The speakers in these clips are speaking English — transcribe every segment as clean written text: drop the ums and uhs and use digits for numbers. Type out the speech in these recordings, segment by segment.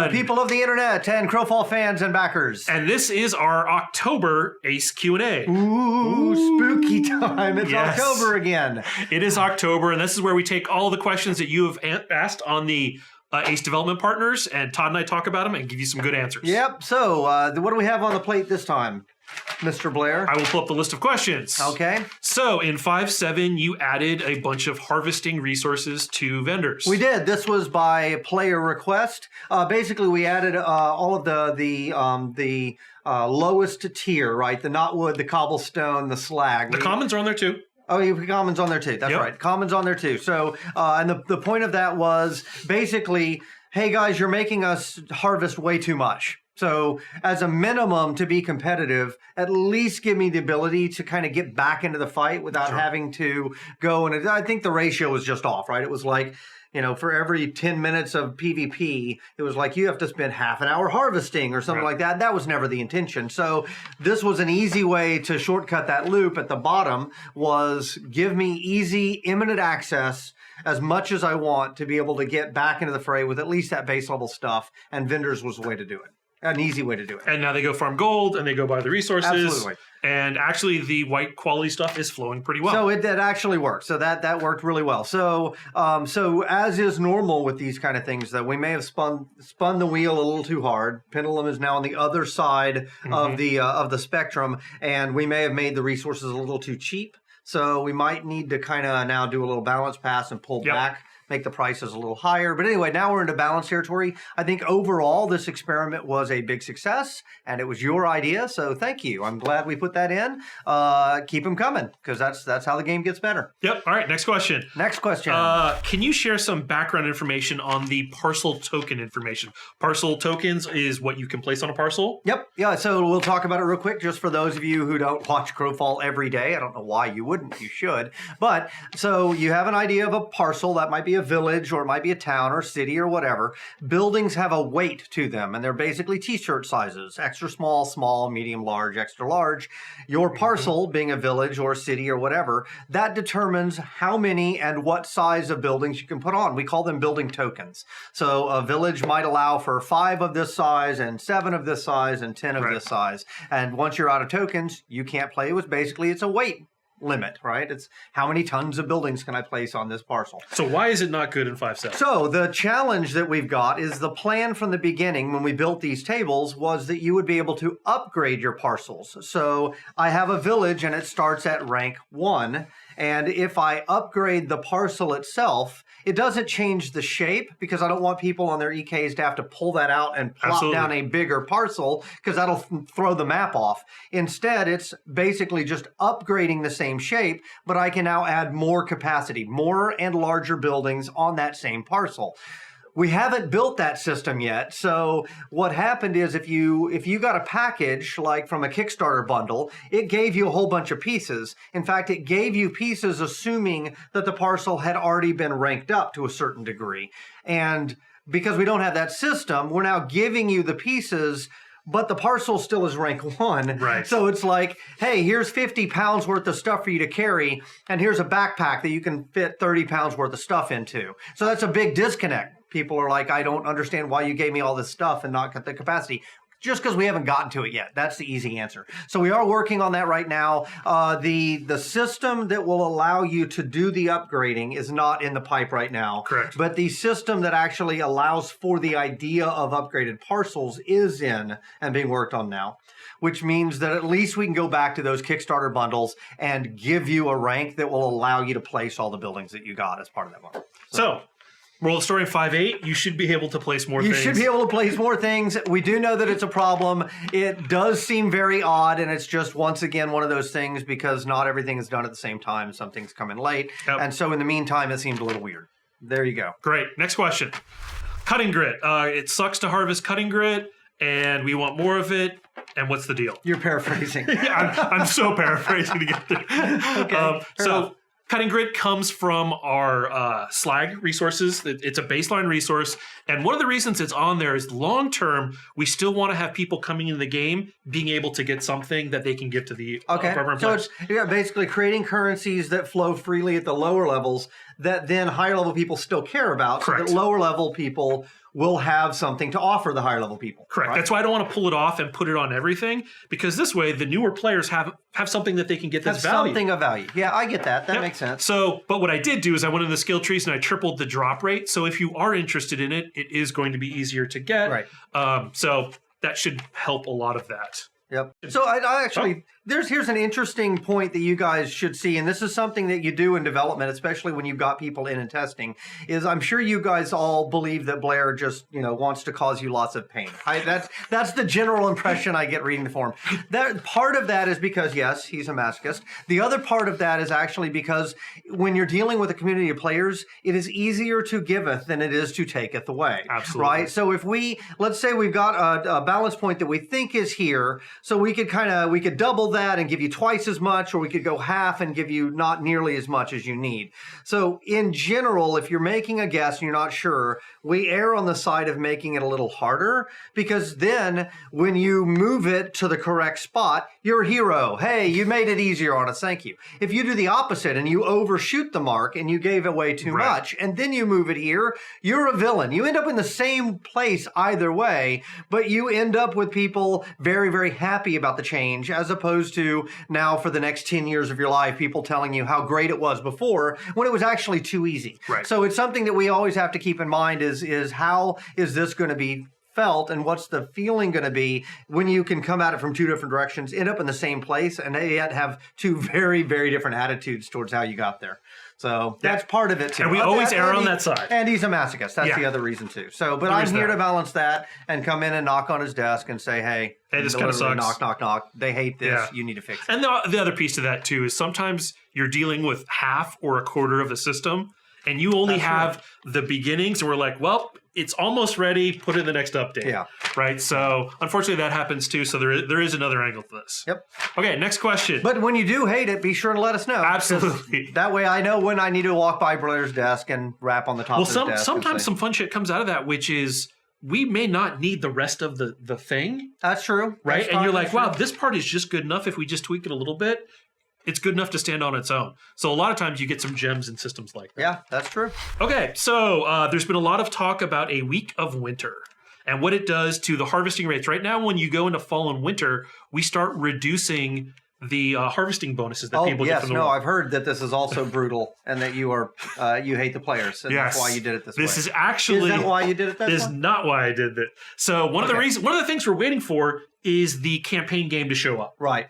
Hello, people of the internet and Crowfall fans and backers. And this is our October Ace Q&A. Ooh, spooky time. It's October again. It is October, and this is where we take all the questions that you have asked on the Ace Development Partners, and Todd and I talk about them and give you some good answers. Yep. So what do we have on the plate this time, Mr. Blair? I will pull up the list of questions. Okay. So in 5.7, you added a bunch of harvesting resources to vendors. We did. This was by player request. Basically, we added all of the lowest tier, right? The knotwood, the cobblestone, the slag. The commons are on there too. Oh, you have commons on there too. That's right. Commons on there too. So, and the point of that was basically, hey guys, you're making us harvest way too much. So as a minimum to be competitive, at least give me the ability to kind of get back into the fight without having to go. And I think the ratio was just off, right? It was like, you know, for every 10 minutes of PvP, it was like you have to spend half an hour harvesting or something like that. That was never the intention. So this was an easy way to shortcut that loop. At the bottom was give me easy, imminent access as much as I want to be able to get back into the fray with at least that base level stuff. And vendors was the way to do it. An easy way to do it. And now they go farm gold and they go buy the resources. Absolutely. And actually the white quality stuff is flowing pretty well. So it actually worked. So that worked really well. So so as is normal with these kind of things, that we may have spun the wheel a little too hard. Pendulum is now on the other side of the spectrum, and we may have made the resources a little too cheap. So we might need to kind of now do a little balance pass and pull back. Make the prices a little higher. But anyway, now we're into balance territory. I think overall this experiment was a big success, and it was your idea, so thank you. I'm glad we put that in. Keep them coming, because that's how the game gets better. Yep. All right, next question. Next question. Can you share some background information on the parcel token information? Parcel tokens is what you can place on a parcel? Yep. Yeah, so we'll talk about it real quick, just for those of you who don't watch Crowfall every day. I don't know why you wouldn't. You should. But, so you have an idea of a parcel. That might be a village, or it might be a town or city or whatever. Buildings have a weight to them, and they're basically t-shirt sizes: extra small, small, medium, large, extra large. Your parcel, being a village or city or whatever, that determines how many and what size of buildings you can put on. We call them building tokens. So a village might allow for 5 of this size and 7 of this size and 10 of this size. And once you're out of tokens, you can't play with. Basically, it's a weight limit, right? It's how many tons of buildings can I place on this parcel. So why is it not good in 5.7? So the challenge that we've got is the plan from the beginning when we built these tables was that you would be able to upgrade your parcels. So I have a village and it starts at rank 1. And if I upgrade the parcel itself, it doesn't change the shape, because I don't want people on their EKs to have to pull that out and plop down a bigger parcel, because that'll throw the map off. Instead, it's basically just upgrading the same shape, but I can now add more capacity, more and larger buildings on that same parcel. We haven't built that system yet. So what happened is if you got a package like from a Kickstarter bundle, it gave you a whole bunch of pieces. In fact, it gave you pieces assuming that the parcel had already been ranked up to a certain degree. And because we don't have that system, we're now giving you the pieces, but the parcel still is rank 1. Right. So it's like, hey, here's 50 pounds worth of stuff for you to carry, and here's a backpack that you can fit 30 pounds worth of stuff into. So that's a big disconnect. People are like, I don't understand why you gave me all this stuff and not got the capacity. Just because we haven't gotten to it yet. That's the easy answer. So we are working on that right now. The system that will allow you to do the upgrading is not in the pipe right now. Correct. But the system that actually allows for the idea of upgraded parcels is in and being worked on now, which means that at least we can go back to those Kickstarter bundles and give you a rank that will allow you to place all the buildings that you got as part of that bundle. So Roll of Story 5.8, you should be able to place more things. You should be able to place more things. We do know that it's a problem. It does seem very odd, and it's just, once again, one of those things because not everything is done at the same time. Some things come in late. Yep. And so in the meantime, it seemed a little weird. There you go. Great. Next question. Cutting grit. It sucks to harvest cutting grit, and we want more of it. And what's the deal? You're paraphrasing. Yeah, I'm so paraphrasing to get there. Okay, so cutting grit comes from our slag resources. It's a baseline resource. And one of the reasons it's on there is long-term, we still want to have people coming into the game being able to get something that they can give to the program so players. it's basically creating currencies that flow freely at the lower levels that then higher level people still care about. Correct. So that lower level people will have something to offer the higher level people. Correct. Right? That's why I don't want to pull it off and put it on everything, because this way the newer players have something that they can get that's value. Something of value. Yeah, I get that. That makes sense. So, but what I did do is I went into the skill trees and I tripled the drop rate. So if you are interested in it, it is going to be easier to get. Right. So that should help a lot of that. Yep. So I actually, here's an interesting point that you guys should see, and this is something that you do in development, especially when you've got people in and testing, is I'm sure you guys all believe that Blair just, wants to cause you lots of pain. That's the general impression I get reading the forum. That part of that is because, yes, he's a masochist. The other part of that is actually because when you're dealing with a community of players, it is easier to giveth than it is to taketh away. Absolutely. Right? So if let's say we've got a balance point that we think is here, so we could double that and give you twice as much, or we could go half and give you not nearly as much as you need. So in general, if you're making a guess and you're not sure, we err on the side of making it a little harder, because then when you move it to the correct spot, you're a hero. Hey, you made it easier on us. Thank you. If you do the opposite and you overshoot the mark and you gave away too much, and then you move it here, you're a villain. You end up in the same place either way, but you end up with people very, very happy about the change, as opposed to now for the next 10 years of your life, people telling you how great it was before when it was actually too easy. Right. So it's something that we always have to keep in mind is how is this going to be felt, and what's the feeling going to be when you can come at it from two different directions, end up in the same place, and yet have two very, very different attitudes towards how you got there. So that's part of it too. And we always err on that side. And he's a masochist. That's the other reason too. So, but I'm here to balance that and come in and knock on his desk and say, hey, this kind of sucks. Knock, knock, knock. They hate this. Yeah. You need to fix it. And the other piece to that too is sometimes you're dealing with half or a quarter of a system, and you only have the beginnings, and we're like, well, it's almost ready. Put it in the next update. Yeah. Right. So unfortunately, that happens too. So there is another angle to this. Yep. Okay. Next question. But when you do hate it, be sure to let us know. Absolutely. That way, I know when I need to walk by Blair's desk and rap on the top of his desk. Sometimes some fun shit comes out of that, which is we may not need the rest of the thing. That's true. Right. And you're like, wow, this part is just good enough. If we just tweak it a little bit, it's good enough to stand on its own. So a lot of times you get some gems in systems like that. Yeah, that's true. Okay, so there's been a lot of talk about a week of winter and what it does to the harvesting rates. Right now, when you go into fall and winter, we start reducing the harvesting bonuses that people get from the world. I've heard that this is also brutal and that you hate the players. And that's why you did it this way. This is actually... Is that why you did it this way? This is not why I did it. So one of the things we're waiting for is the campaign game to show up. Right.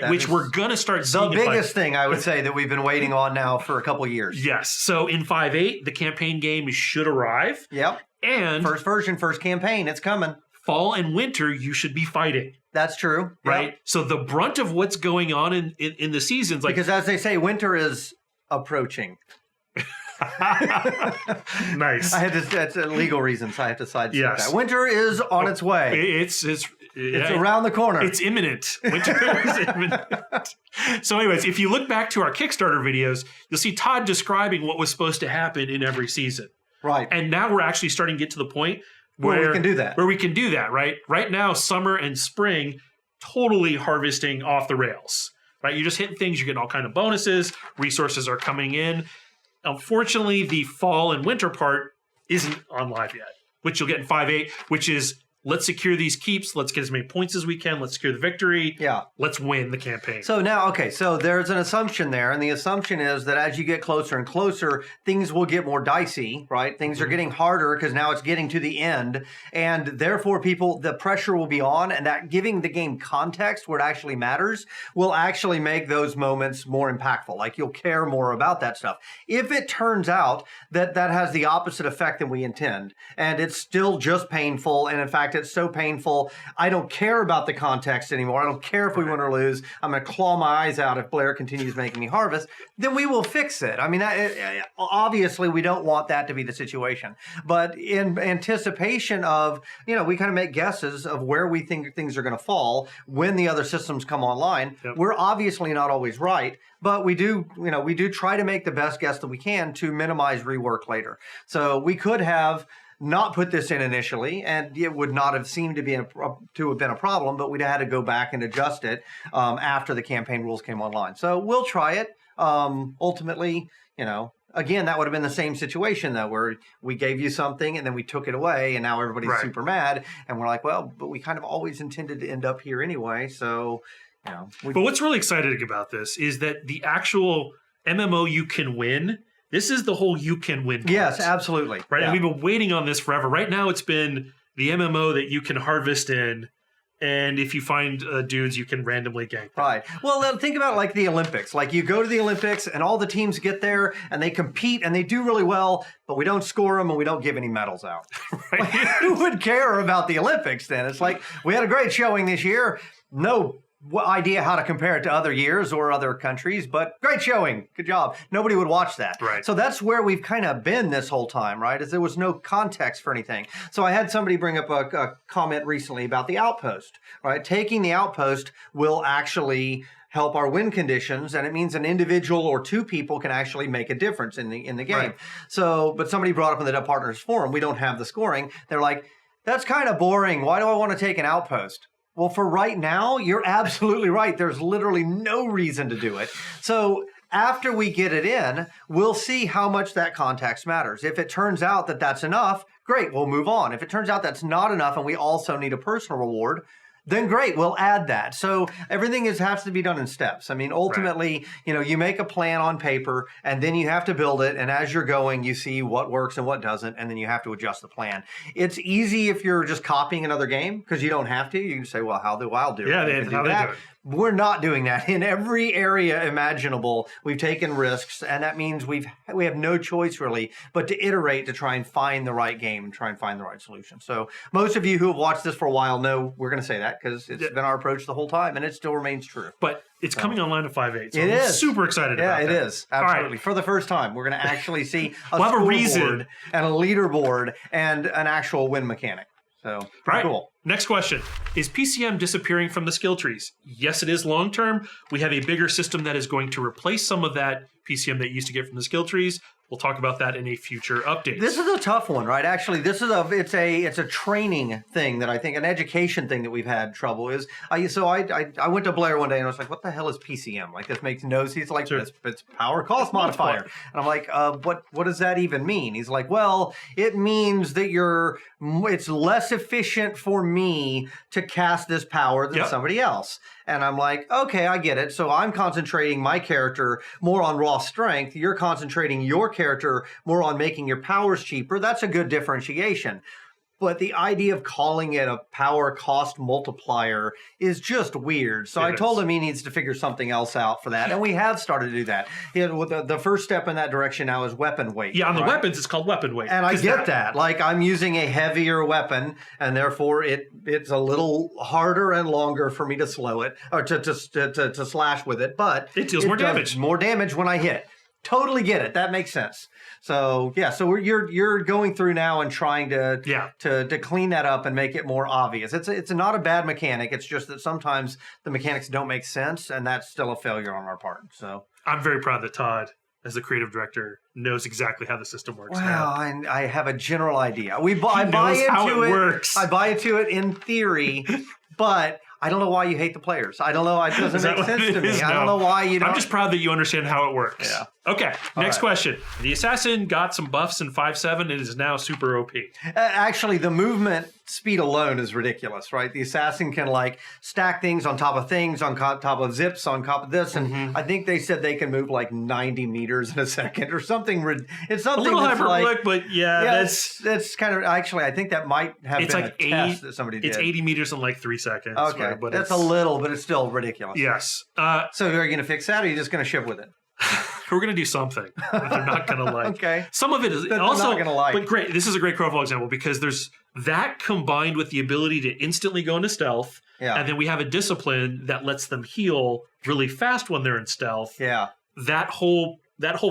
Which we're going to start seeing. The biggest thing, I would say, that we've been waiting on now for a couple of years. Yes. So in 5.8, the campaign game should arrive. Yep. And first version, first campaign, it's coming. Fall and winter, you should be fighting. That's true. Right? Yep. So the brunt of what's going on in the seasons... because as they say, winter is approaching. Nice. That's legal reasons. I have to sidestep that. Winter is on its way. It's around the corner. It's imminent. Winter is imminent. So anyways, if you look back to our Kickstarter videos, you'll see Todd describing what was supposed to happen in every season. Right. And now we're actually starting to get to the point where we can do that. Where we can do that, right? Right now, summer and spring, totally harvesting off the rails. Right? You're just hitting things, you're getting all kind of bonuses, resources are coming in. Unfortunately, the fall and winter part isn't on live yet, which you'll get in 5.8, which is let's secure these keeps, let's get as many points as we can, let's secure the victory, let's win the campaign. So now, so there's an assumption there, and the assumption is that as you get closer and closer, things will get more dicey, right? Things are getting harder because now it's getting to the end, and therefore the pressure will be on, and that giving the game context where it actually matters will actually make those moments more impactful. Like you'll care more about that stuff. If it turns out that that has the opposite effect than we intend, and it's still just painful, and in fact, it's so painful, I don't care about the context anymore. I don't care if we win or lose. I'm going to claw my eyes out if Blair continues making me harvest. Then we will fix it. I mean, obviously, we don't want that to be the situation. But in anticipation of, we kind of make guesses of where we think things are going to fall when the other systems come online. Yep. We're obviously not always right, but we do try to make the best guess that we can to minimize rework later. So we could have not put this in initially, and it would not have seemed to have been a problem, but we'd had to go back and adjust it after the campaign rules came online. So we'll try it. Ultimately, again, that would have been the same situation, though, where we gave you something and then we took it away, and now everybody's super mad. And we're like, well, but we kind of always intended to end up here anyway. So, But what's really exciting about this is that the actual MMO you can win, this is the whole you can win part. Yes, absolutely. Right? Yeah. And we've been waiting on this forever. Right now, it's been the MMO that you can harvest in. And if you find dudes, you can randomly gank them. Right. Well, think about like the Olympics. Like you go to the Olympics and all the teams get there and they compete and they do really well, but we don't score them and we don't give any medals out. Right. Like, who would care about the Olympics then? It's like, we had a great showing this year. No idea how to compare it to other years or other countries, but great showing. Good job. Nobody would watch that. Right. So that's where we've kind of been this whole time, right? Is there was no context for anything. So I had somebody bring up a comment recently about the outpost, right? Taking the outpost will actually help our win conditions, and it means an individual or two people can actually make a difference in the game. Right. So, but somebody brought up in the Dev Partners forum, we don't have the scoring. They're like, that's kind of boring. Why do I want to take an outpost? Well, for right now, you're absolutely right. There's literally no reason to do it. So after we get it in, we'll see how much that context matters. If it turns out that that's enough, great, we'll move on. If it turns out that's not enough and we also need a personal reward, then great, we'll add that. So everything has to be done in steps. I mean, ultimately, you make a plan on paper and then you have to build it. And as you're going, you see what works and what doesn't, and then you have to adjust the plan. It's easy if you're just copying another game because you don't have to. You can say, well, how do I do it? Yeah, they do it. We're not doing that. In every area imaginable, we've taken risks, and that means we have no choice really but to iterate to try and find the right game and try and find the right solution. So most of you who have watched this for a while know we're going to say that because it's been our approach the whole time, and it still remains true. But it's coming online to 5.8, so it I'm is super excited about it. that. Yeah, it is. Absolutely. Right. For the first time, we're going to actually see a we'll have a reason scoreboard and a leaderboard and an actual win mechanic. So, cool. Next question. Is PCM disappearing from the skill trees? Yes, it is long term. We have a bigger system that is going to replace some of that PCM that you used to get from the skill trees. We'll talk about that in a future update. This is a tough one, right? Actually, it's a training thing that I think, an education thing that we've had trouble is. I went to Blair one day and I was like, what the hell is PCM? Like, this makes no sense. He's like, it's power cost modifier. And I'm like, what does that even mean? He's like, well, it means that it's less efficient for me to cast this power than somebody else. And I'm like, okay, I get it. So I'm concentrating my character more on raw strength. You're concentrating your character more on making your powers cheaper. That's a good differentiation. But the idea of calling it a power cost multiplier is just weird. So I told him he needs to figure something else out for that. And we have started to do that. The first step in that direction now is weapon weight. Yeah, on the weapons, it's called weapon weight. And I get that. Like, I'm using a heavier weapon, and therefore it's a little harder and longer for me to slow it, or to slash with it. But it deals more damage. More damage when I hit. Totally get it. That makes sense. So you're going through now and trying to clean that up and make it more obvious. It's not a bad mechanic. It's just that sometimes the mechanics don't make sense, and that's still a failure on our part. So I'm very proud that Todd, as the creative director, knows exactly how the system works. Well, now. I have a general idea. I buy into it. Works. I buy into it in theory, but I don't know why you hate the players. I don't know. It doesn't make sense to me. I don't know why you don't. I'm just proud that you understand how it works. Yeah. Okay, next question. The assassin got some buffs in 5.7 and is now super OP. Actually, the movement speed alone is ridiculous, right? The assassin can like stack things on top of things, on top of zips, on top of this, and I think they said they can move like 90 meters in a second or something. It's something a little that's hyperbolic, but that's kind of actually. I think that might have been like a test that somebody did. It's 80 meters in like 3 seconds. Okay, right? But that's a little, but it's still ridiculous. Yes. So are you going to fix that, or are you just going to ship with it? We're going to do something that they're not going to like. Okay. Some of it is that also not going to like. But great. This is a great Crowfall example because there's that combined with the ability to instantly go into stealth. Yeah. And then we have a discipline that lets them heal really fast when they're in stealth. Yeah. That whole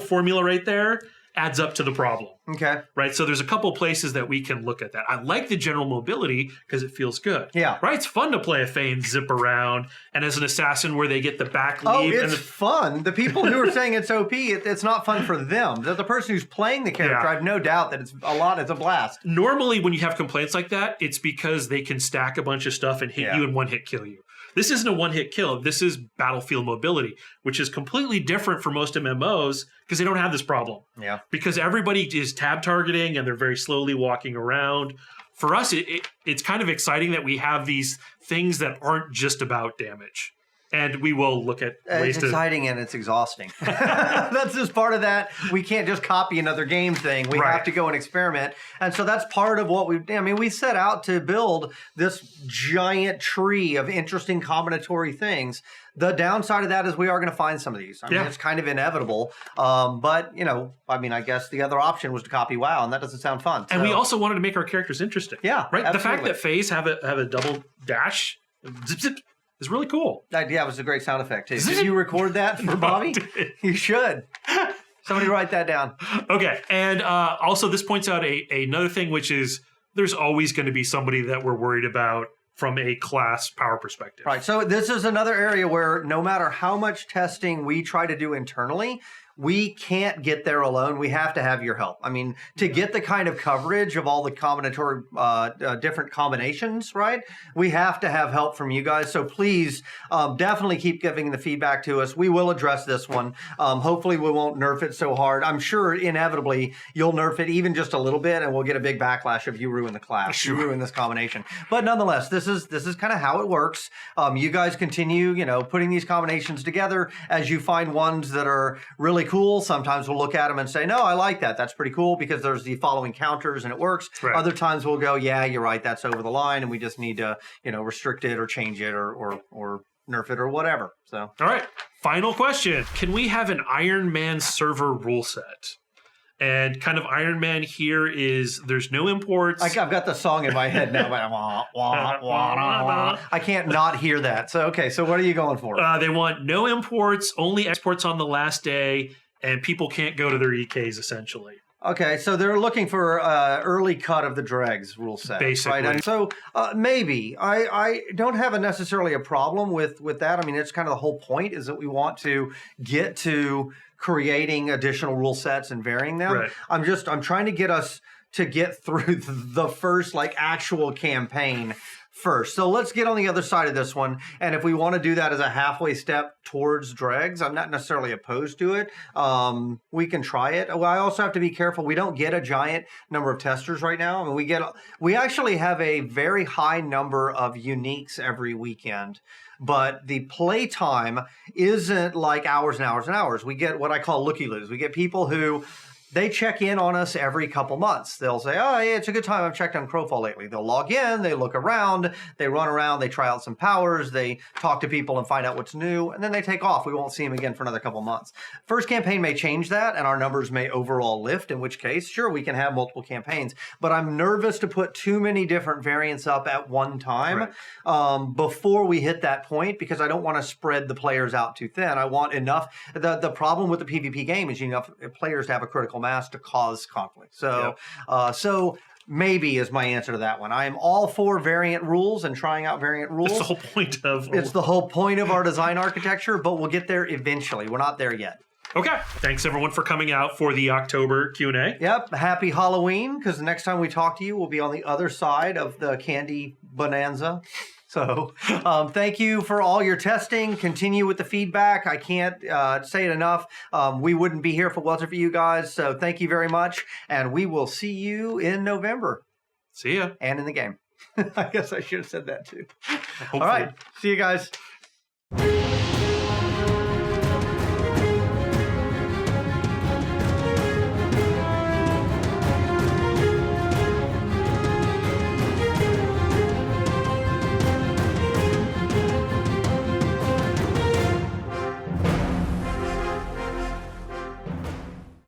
formula right there adds up to the problem. Okay. Right? So there's a couple places that we can look at that. I like the general mobility because it feels good. Yeah. Right? It's fun to play a Fane zip around and as an assassin where they get the back leap. Oh, it's fun. The people who are saying it's OP, it's not fun for them. The person who's playing the character, I have no doubt that it's a blast. Normally when you have complaints like that, it's because they can stack a bunch of stuff and hit you and one hit kill you. This isn't a one-hit kill. This is battlefield mobility, which is completely different for most MMOs because they don't have this problem. Yeah. Because everybody is tab targeting and they're very slowly walking around. For us, it's kind of exciting that we have these things that aren't just about damage. And we will look at ways It's exciting and it's exhausting. That's just part of that. We can't just copy another game thing. We have to go and experiment. And so that's part of what we set out to build this giant tree of interesting combinatory things. The downside of that is we are going to find some of these. I mean, it's kind of inevitable. But, I guess the other option was to copy WoW, and that doesn't sound fun. And we also wanted to make our characters interesting. Yeah, right. Absolutely. The fact that Fays have a double dash, zip, zip, is really cool. Yeah, it was a great sound effect, too. Did you record that for Bobby? You should. Somebody write that down. Okay. And also, this points out another thing, which is there's always going to be somebody that we're worried about from a class power perspective. Right. So this is another area where no matter how much testing we try to do internally, we can't get there alone. We have to have your help. I mean, to get the kind of coverage of all the combinatory, different combinations, right? We have to have help from you guys. So please definitely keep giving the feedback to us. We will address this one. Hopefully we won't nerf it so hard. I'm sure inevitably you'll nerf it even just a little bit and we'll get a big backlash if you ruin the class, you ruin this combination. But nonetheless, this is kind of how it works. You guys continue, putting these combinations together as you find ones that are really cool. Sometimes we'll look at them and say, no, I like that. That's pretty cool because there's the following counters and it works. Right. Other times we'll go, yeah, you're right. That's over the line. And we just need to, restrict it or change it or nerf it or whatever. So, all right. Final question. Can we have an Ironman server rule set? And kind of Ironman here is there's no imports. I've got the song in my head now. I can't not hear that. So, okay. So what are you going for? They want no imports, only exports on the last day, and people can't go to their EKs essentially. Okay, so they're looking for early cut of the dregs rule set. Basically. Right? And so maybe. I don't have necessarily a problem with that. I mean, it's kind of the whole point is that we want to get to creating additional rule sets and varying them. Right. I'm trying to get us to get through the first actual campaign first. So let's get on the other side of this one. And if we want to do that as a halfway step towards dregs, I'm not necessarily opposed to it. We can try it. Well, I also have to be careful. We don't get a giant number of testers right now. I mean, we actually have a very high number of uniques every weekend. But the play time isn't like hours and hours and hours. We get what I call looky-loos. We get people who they check in on us every couple months. They'll say, oh, yeah, it's a good time. I've checked on Crowfall lately. They'll log in, they look around, they run around, they try out some powers, they talk to people and find out what's new, and then they take off. We won't see them again for another couple months. First campaign may change that, and our numbers may overall lift, in which case, sure, we can have multiple campaigns. But I'm nervous to put too many different variants up at one time before we hit that point, because I don't want to spread the players out too thin. I want enough. The problem with the PvP game is enough players to have a critical mass to cause conflict. So, so maybe is my answer to that one. I am all for variant rules and trying out variant rules. That's the whole point of it's the whole point of our design architecture, but we'll get there eventually. We're not there yet. Okay. Thanks everyone for coming out for the October Q&A. Yep. Happy Halloween, because the next time we talk to you, we'll be on the other side of the candy bonanza. So thank you for all your testing. Continue with the feedback. I can't say it enough. We wouldn't be here if it wasn't for you guys. So thank you very much. And we will see you in November. See ya. And in the game. I guess I should have said that too. Hopefully. All right. See you guys.